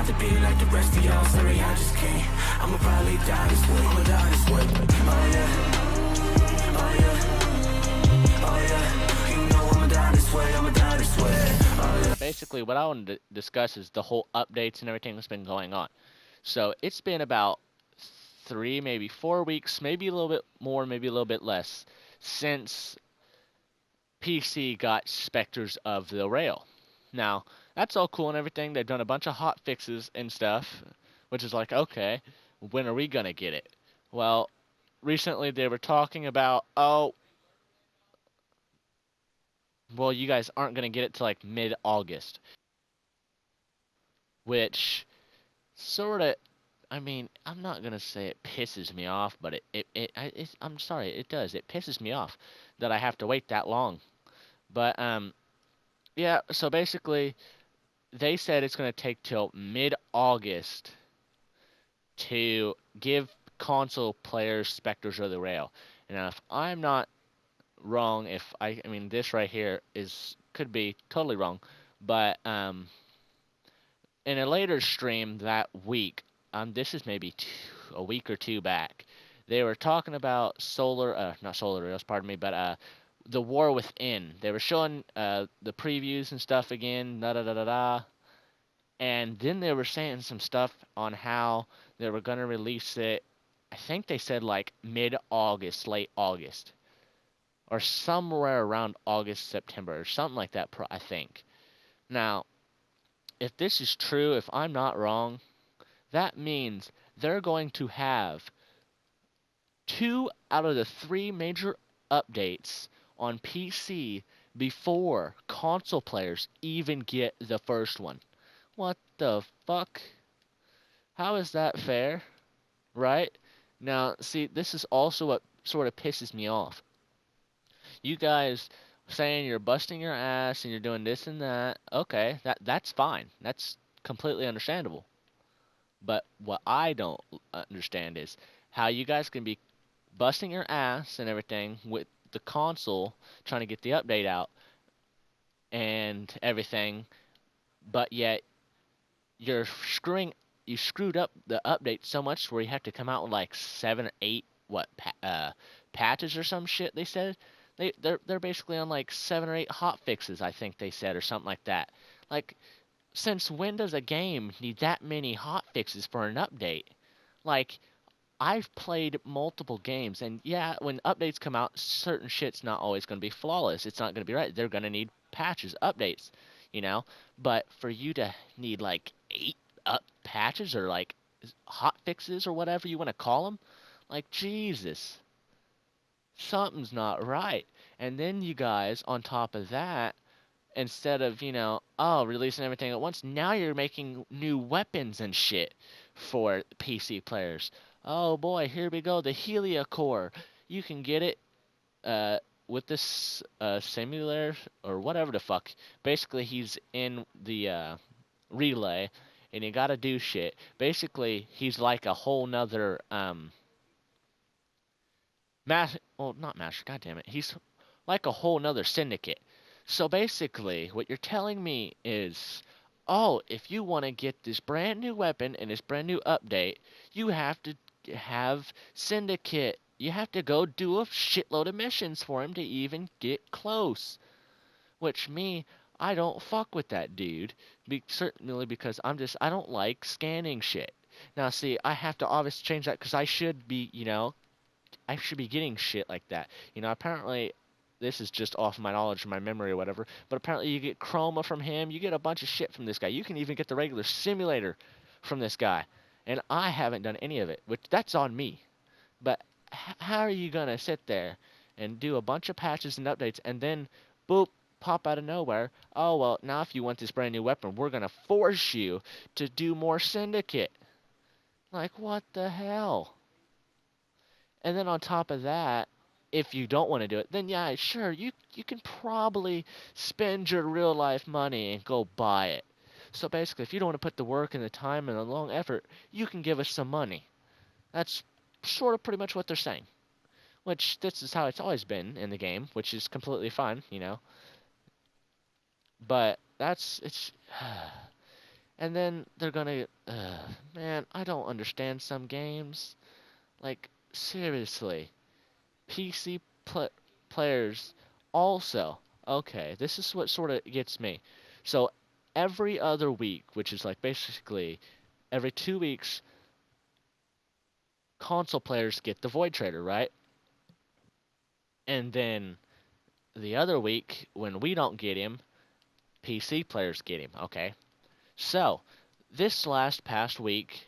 rather be like the rest of y'all. Sorry, I just can't. I'ma probably die this way. I'ma die this way. Oh yeah. Oh yeah. Oh yeah. You know I'ma die this way. I'ma die this way. Oh yeah. Basically, what I want to discuss is the whole updates and everything that's been going on. So it's been about 3, maybe 4 weeks, maybe a little bit more, maybe a little bit less, since PC got Spectres of the Rail. Now, that's all cool and everything. They've done a bunch of hot fixes and stuff, which is like, okay, when are we going to get it? Well, recently they were talking about, oh, well, you guys aren't going to get it till like mid-August, which sort of, I mean, I'm not going to say it pisses me off, but I'm sorry, it does. It pisses me off that I have to wait that long. But, yeah, so basically, they said it's going to take till mid-August to give console players Spectres of the Rail. And if I'm not wrong, I mean this right here could be totally wrong, but in a later stream that week, this is maybe a week or two back, they were talking about not Solar Rails, pardon me, but the War Within. They were showing the previews and stuff again, da da da da da. And then they were saying some stuff on how they were going to release it. I think they said like mid-August, late August, or somewhere around August, September, or something like that, I think. Now, if this is true, if I'm not wrong, that means they're going to have 2 out of the 3 major updates on PC before console players even get the first one. What the fuck? How is that fair? Right? Now, see, this is also what sort of pisses me off. You guys saying you're busting your ass and you're doing this and that. Okay, that's fine. That's completely understandable. But what I don't understand is how you guys can be busting your ass and everything with the console trying to get the update out and everything, but yet you're you screwed up the update so much where you have to come out with like 7 or 8 patches or some shit. They said they're basically on like 7 or 8 hot fixes, I think they said, or something like that. Like, since when does a game need that many hot fixes for an update? Like, I've played multiple games, and yeah, when updates come out, certain shit's not always going to be flawless. It's not going to be right. They're going to need patches, updates, you know? But for you to need like 8 patches or like hot fixes or whatever you want to call them, like, Jesus, something's not right. And then you guys, on top of that, instead of, releasing everything at once, now you're making new weapons and shit for PC players. Oh boy, here we go, the Helia Core. You can get it with this simulator or whatever the fuck. Basically, he's in the relay, and you gotta do shit. Basically, he's like a whole nother not master, god damn it. He's like a whole nother syndicate. So basically, what you're telling me is, oh, if you want to get this brand new weapon and this brand new update, you have to have syndicate. You have to go do a shitload of missions for him to even get close. Which I don't fuck with that dude. Certainly because I don't like scanning shit. Now, see, I have to obviously change that because I should be, I should be getting shit like that. Apparently, this is just off my knowledge or my memory or whatever, but apparently you get chroma from him, you get a bunch of shit from this guy. You can even get the regular simulator from this guy. And I haven't done any of it, which that's on me. But how are you going to sit there and do a bunch of patches and updates and then, boop, pop out of nowhere, oh, well, now if you want this brand new weapon, we're going to force you to do more syndicate. Like, what the hell? And then on top of that, if you don't want to do it, then yeah, sure, you can probably spend your real life money and go buy it. So basically, if you don't want to put the work and the time and the long effort, you can give us some money. That's sort of pretty much what they're saying. Which, this is how it's always been in the game, which is completely fine, But it's And then they're gonna, man, I don't understand some games. Like, seriously. PC players also. Okay, this is what sort of gets me. So, every other week, which is like basically every 2 weeks, console players get the Void Trader, right? And then the other week, when we don't get him, PC players get him, okay? So, this last past week,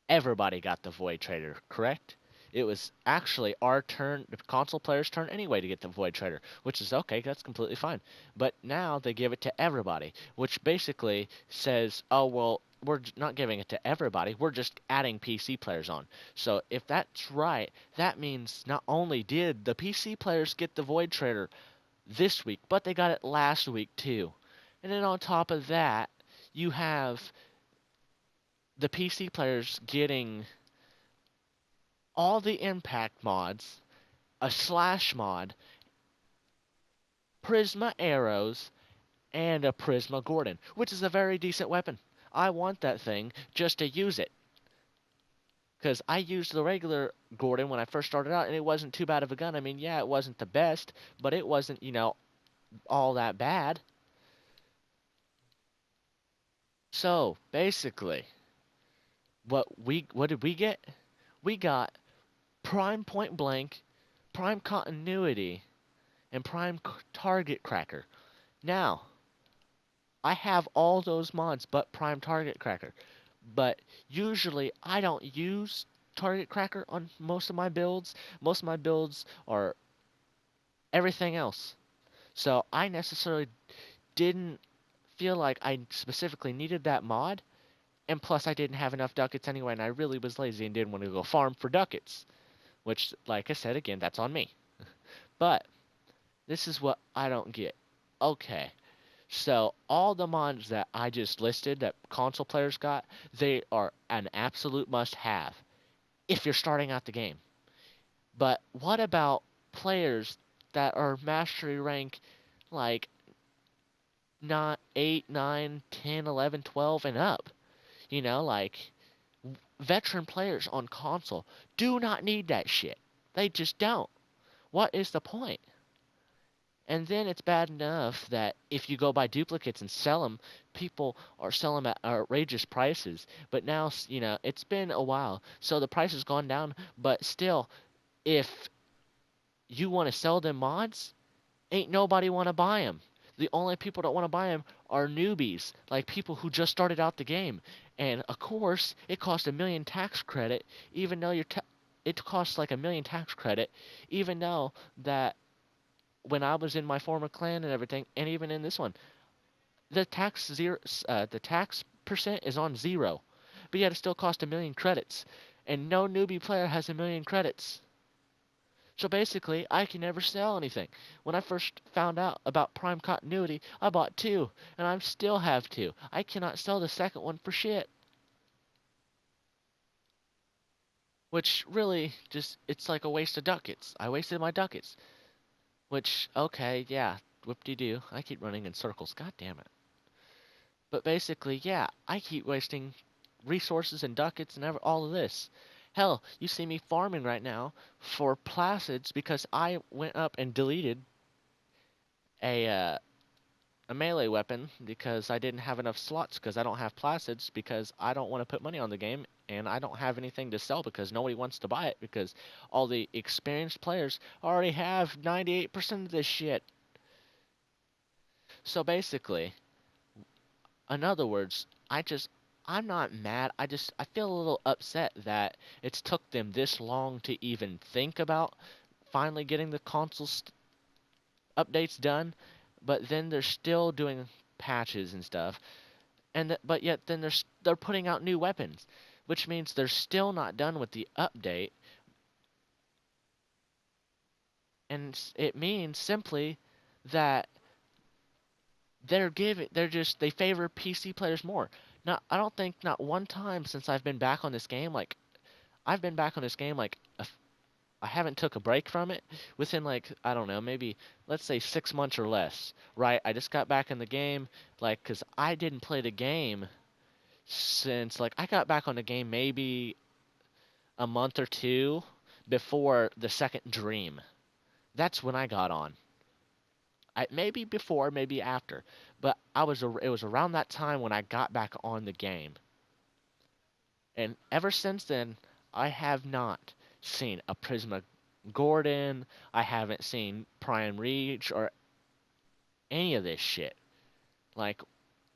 everybody got the Void Trader, correct? It was actually our turn, the console player's turn anyway to get the Void Trader, which is okay, that's completely fine. But now they give it to everybody, which basically says, oh, well, we're not giving it to everybody, we're just adding PC players on. So if that's right, that means not only did the PC players get the Void Trader this week, but they got it last week too. And then on top of that, you have the PC players getting all the impact mods, a slash mod, Prisma arrows, and a Prisma Gordon, which is a very decent weapon. I want that thing just to use it. Because I used the regular Gordon when I first started out, and it wasn't too bad of a gun. I mean, yeah, it wasn't the best, but it wasn't, all that bad. So, basically, what did we get? We got Prime Point Blank, Prime Continuity, and Prime Target Cracker. Now, I have all those mods but Prime Target Cracker. But usually I don't use Target Cracker on most of my builds. Most of my builds are everything else. So I necessarily didn't feel like I specifically needed that mod. And plus I didn't have enough ducats anyway, and I really was lazy and didn't want to go farm for ducats. Which, like I said again, that's on me. But this is what I don't get. Okay, so all the mods that I just listed that console players got, they are an absolute must-have if you're starting out the game. But what about players that are mastery rank like not 8, 9, 10, 11, 12 and up? Like veteran players on console do not need that shit. They just don't. What is the point? And then it's bad enough that if you go buy duplicates and sell them, people are selling them at outrageous prices. But now, it's been a while, so the price has gone down. But still, if you want to sell them mods, ain't nobody want to buy them. The only people that want to buy them are newbies, like people who just started out the game. And of course, it costs a million tax credit, even though it costs like a million tax credit, even though that when I was in my former clan and everything, and even in this one, the tax percent is on 0, but yet it still costs a million credits, and no newbie player has a million credits. So basically, I can never sell anything. When I first found out about Prime Continuity, I bought 2, and I still have 2. I cannot sell the second one for shit. Which really just, it's like a waste of ducats. I wasted my ducats. Which, okay, yeah, whoop-de-doo. I keep running in circles. God damn it. But basically, yeah, I keep wasting resources and ducats and all of this. Hell, you see me farming right now for placids because I went up and deleted a uh, a melee weapon because I didn't have enough slots because I don't have placids because I don't want to put money on the game and I don't have anything to sell because nobody wants to buy it because all the experienced players already have 98% of this shit. So basically, in other words, I'm not mad. I feel a little upset that it's took them this long to even think about finally getting the console updates done, but then they're still doing patches and stuff. But yet then they're putting out new weapons, which means they're still not done with the update, and it means simply that they favor PC players more. Not I don't think not one time since I've been back on this game like I've been back on this game like I haven't took a break from it within like I don't know, maybe let's say 6 months or less. Right? I just got back in the game, like, cause I didn't play the game since like I got back on the game maybe a month or two before the second dream. That's when I got on. Maybe before, maybe after, but it was around that time when I got back on the game. And ever since then, I have not seen a Prisma Gordon. I haven't seen Prime Reach or any of this shit. Like,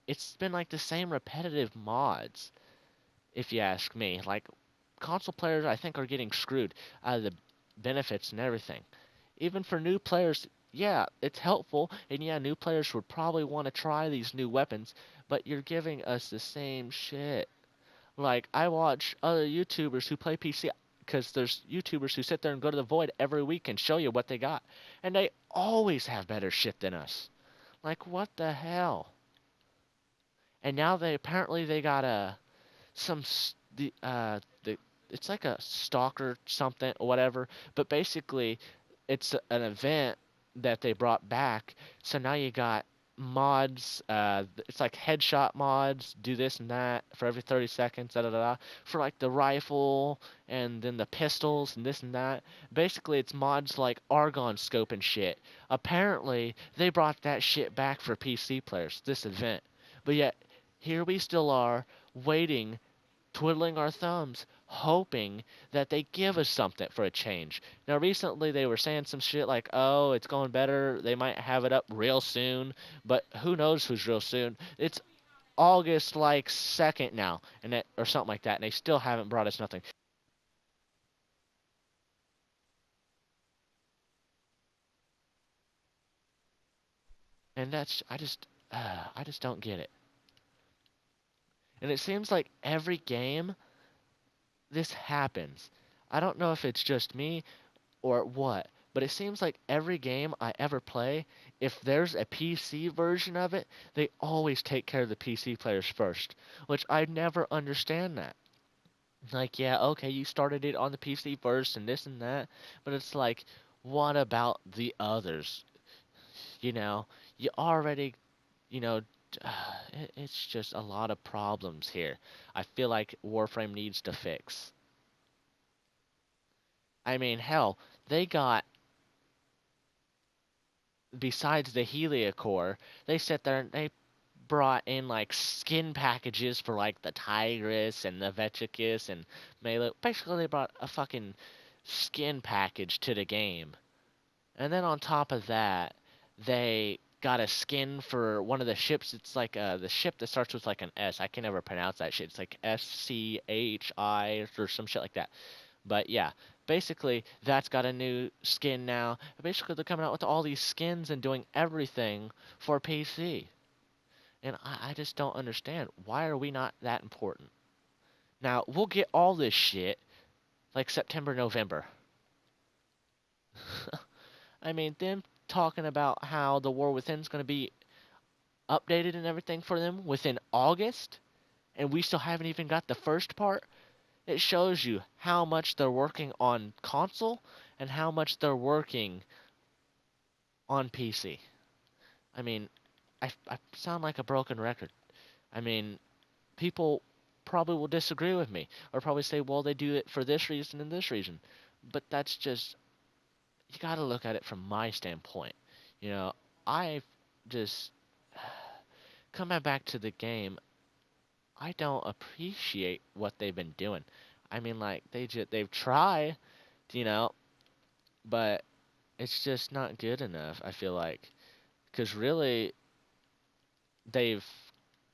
it's been like the same repetitive mods, if you ask me. Like, console players, I think, are getting screwed out of the benefits and everything. Even for new players, yeah, it's helpful, and yeah, new players would probably want to try these new weapons, but you're giving us the same shit. Like, I watch other YouTubers who play PC, because there's YouTubers who sit there and go to the Void every week and show you what they got, and they always have better shit than us. Like, what the hell? And now they got some the it's like a stalker something or whatever, but basically it's an event that they brought back. So now you got mods, it's like headshot mods, do this and that for every 30 seconds, da da da, for like the rifle and then the pistols and this and that. Basically, it's mods like Argon scope and shit. Apparently, they brought that shit back for PC players, this event. But yet, here we still are, waiting, twiddling our thumbs, hoping that they give us something for a change. Now, recently they were saying some shit like, oh, it's going better, they might have it up real soon, but who knows who's real soon. It's August, like, 2nd now, or something like that, and they still haven't brought us nothing. And I just don't get it. And it seems like every game this happens. I don't know if it's just me or what. But it seems like every game I ever play, if there's a PC version of it, they always take care of the PC players first, which I never understand that. Like, yeah, okay, you started it on the PC first and this and that, but it's like, what about the others? You know, you already, you know, it's just a lot of problems here. I feel like Warframe needs to fix. I mean, hell, they got besides the Heliocore, they sit there and they brought in like skin packages for like the Tigress and the Vetricus and Melee. Basically, they brought a fucking skin package to the game. And then on top of that, they got a skin for one of the ships. It's like the ship that starts with like an S. I can never pronounce that shit. It's like SCHI or some shit like that. But yeah, basically that's got a new skin now. Basically they're coming out with all these skins and doing everything for PC. And I just don't understand. Why are we not that important? Now, we'll get all this shit like September, November. I mean, them talking about how the War Within is going to be updated and everything for them within August, and we still haven't even got the first part. It shows you how much they're working on console and how much they're working on PC. I mean, I sound like a broken record. I mean, people probably will disagree with me or probably say, well, they do it for this reason and this reason. But that's just, you got to look at it from my standpoint. You know, I just, coming back to the game, I don't appreciate what they've been doing. I mean, like, they've tried, you know, but it's just not good enough, I feel like. Because really, they've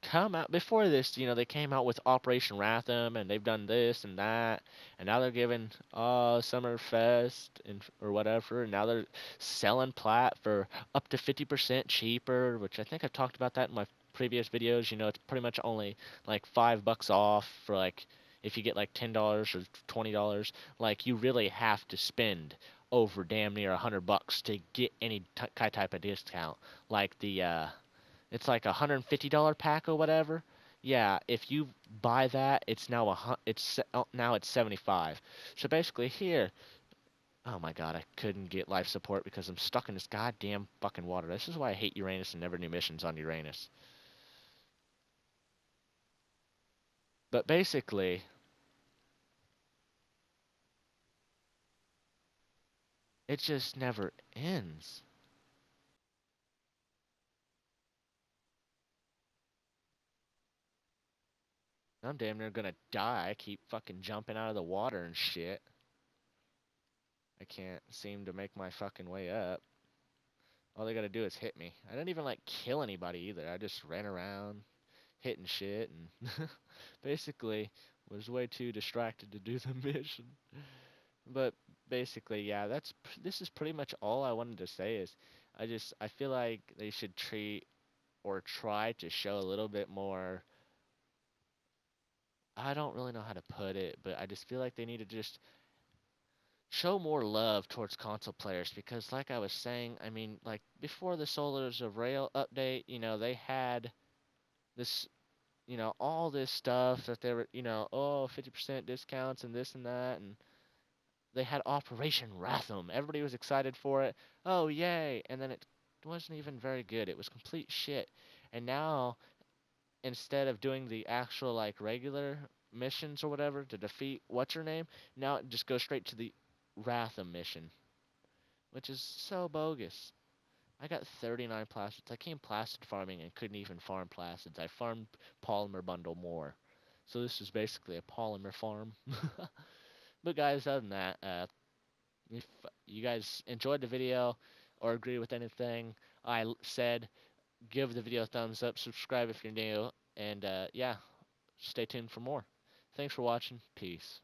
come out before this, they came out with Operation Wratham and they've done this and that, and now they're giving Summerfest and or whatever, and now they're selling plat for up to 50% cheaper, which I think I've talked about that in my previous videos. It's pretty much only like $5 off for like if you get like $10 or $20. Like you really have to spend over damn near $100 to get any type of discount, like the it's like $150 pack or whatever. Yeah, if you buy that, it's now now it's 75. So basically here, Oh my god, I couldn't get life support because I'm stuck in this goddamn fucking water. This is why I hate Uranus and never do missions on Uranus. But basically, it just never ends. I'm damn near gonna die. I keep fucking jumping out of the water and shit. I can't seem to make my fucking way up. All they gotta do is hit me. I didn't even like kill anybody either. I just ran around hitting shit and basically was way too distracted to do the mission. But basically, yeah, this is pretty much all I wanted to say is I feel like they should treat or try to show a little bit more. I don't really know how to put it, but I just feel like they need to just show more love towards console players because like I was saying, I mean, like before the Solars of Rail update, they had this, all this stuff that they were, oh, 50% discounts and this and that, and they had Operation Wratham. Everybody was excited for it. Oh, yay. And then it wasn't even very good. It was complete shit. And now, instead of doing the actual, like, regular missions or whatever to defeat what's her name, now it just goes straight to the Wratham mission, which is so bogus. I got 39 plastids. I came plastid farming and couldn't even farm plastids. I farmed polymer bundle more. So this is basically a polymer farm. But guys, other than that, if you guys enjoyed the video or agree with anything I said, give the video a thumbs up, subscribe if you're new, and yeah, stay tuned for more. Thanks for watching. Peace.